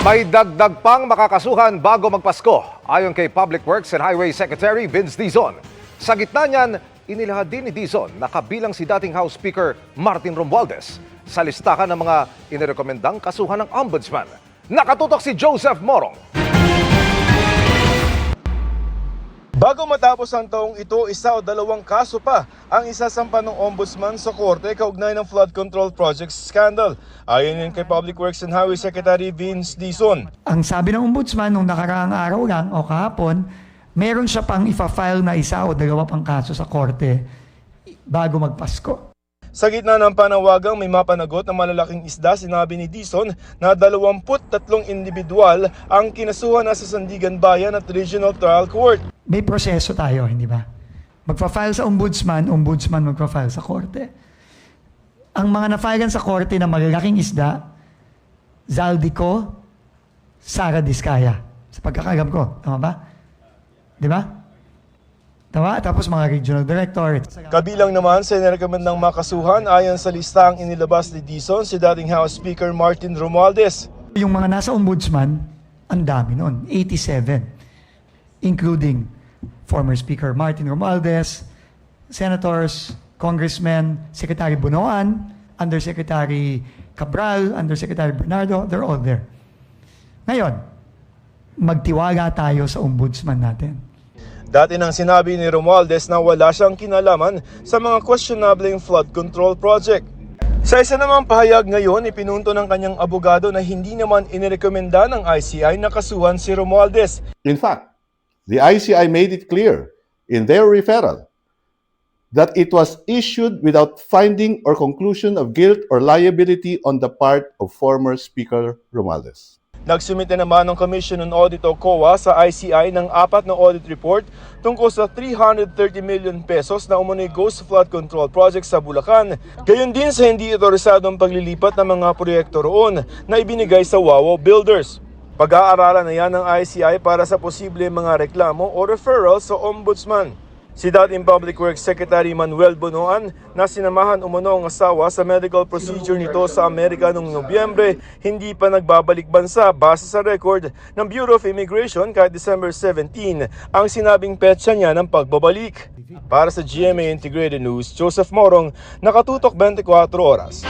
May dagdag pang makakasuhan bago magpasko, ayon kay Public Works and Highway Secretary Vince Dizon. Sa gitna niyan, inilahad din ni Dizon na kabilang si dating House Speaker Martin Romualdez sa listahan ng mga inirekomendang kasuhan ng Ombudsman. Nakatutok si Joseph Morong. Bago matapos ang taong ito, isa o dalawang kaso pa ang isasampa ng Ombudsman sa korte kaugnay ng flood control project scandal. Ayon yan kay Public Works and Highway Secretary Vince Dizon. Ang sabi ng Ombudsman nung nakaraang araw lang o kahapon, meron siya pang ifa-file na isa o dalawa pang kaso sa korte bago magpasko. Sa gitna ng panawagang may mapanagot ng malalaking isda, sinabi ni Dizon na 23 individual ang kinasuhan na sa Sandigan Bayan at Regional Trial Court. May proseso tayo, hindi ba? Magpa-file sa ombudsman magpa-file sa korte. Ang mga na-filean sa korte na malalaking isda, Zaldico, Sara Diskaya. Sa pagkakagam ko, tama ba? Di ba? Tama? Tapos mga regional director. Kabilang naman sa inirekomendang makasuhan ayon sa listang inilabas ni Dizon si dating House Speaker Martin Romualdez. Yung mga nasa ombudsman, ang dami nun, 87. Including former Speaker Martin Romualdez, senators, congressmen, Secretary Bunoan, Undersecretary Cabral, Undersecretary Bernardo, they're all there. Ngayon, magtiwala tayo sa ombudsman natin. Dati nang sinabi ni Romualdez na wala siyang kinalaman sa mga questionable flood control project. Sa isa namang pahayag ngayon, ipinunto ng kanyang abogado na hindi naman inirekomenda ng ICI na kasuhan si Romualdez. In fact, the ICI made it clear in their referral that it was issued without finding or conclusion of guilt or liability on the part of former Speaker Romualdez. Nagsumite naman ng Commission on Audit o COA sa ICI ng 4 na audit report tungkol sa 330 million pesos na umunoy ghost flood control project sa Bulacan. Gayon din sa hindi otorisadong paglilipat ng mga proyekto roon na ibinigay sa Wawo Builders. Pag-aaralan na yan ng ICI para sa posible mga reklamo o referral sa Ombudsman. Si dating Public Works Secretary Manuel Bunoan na sinamahan umano ang asawa sa medical procedure nito sa Amerika noong Nobyembre, hindi pa nagbabalik bansa base sa record ng Bureau of Immigration kahit December 17 ang sinabing petsa niya ng pagbabalik. Para sa GMA Integrated News, Joseph Morong, nakatutok 24 oras.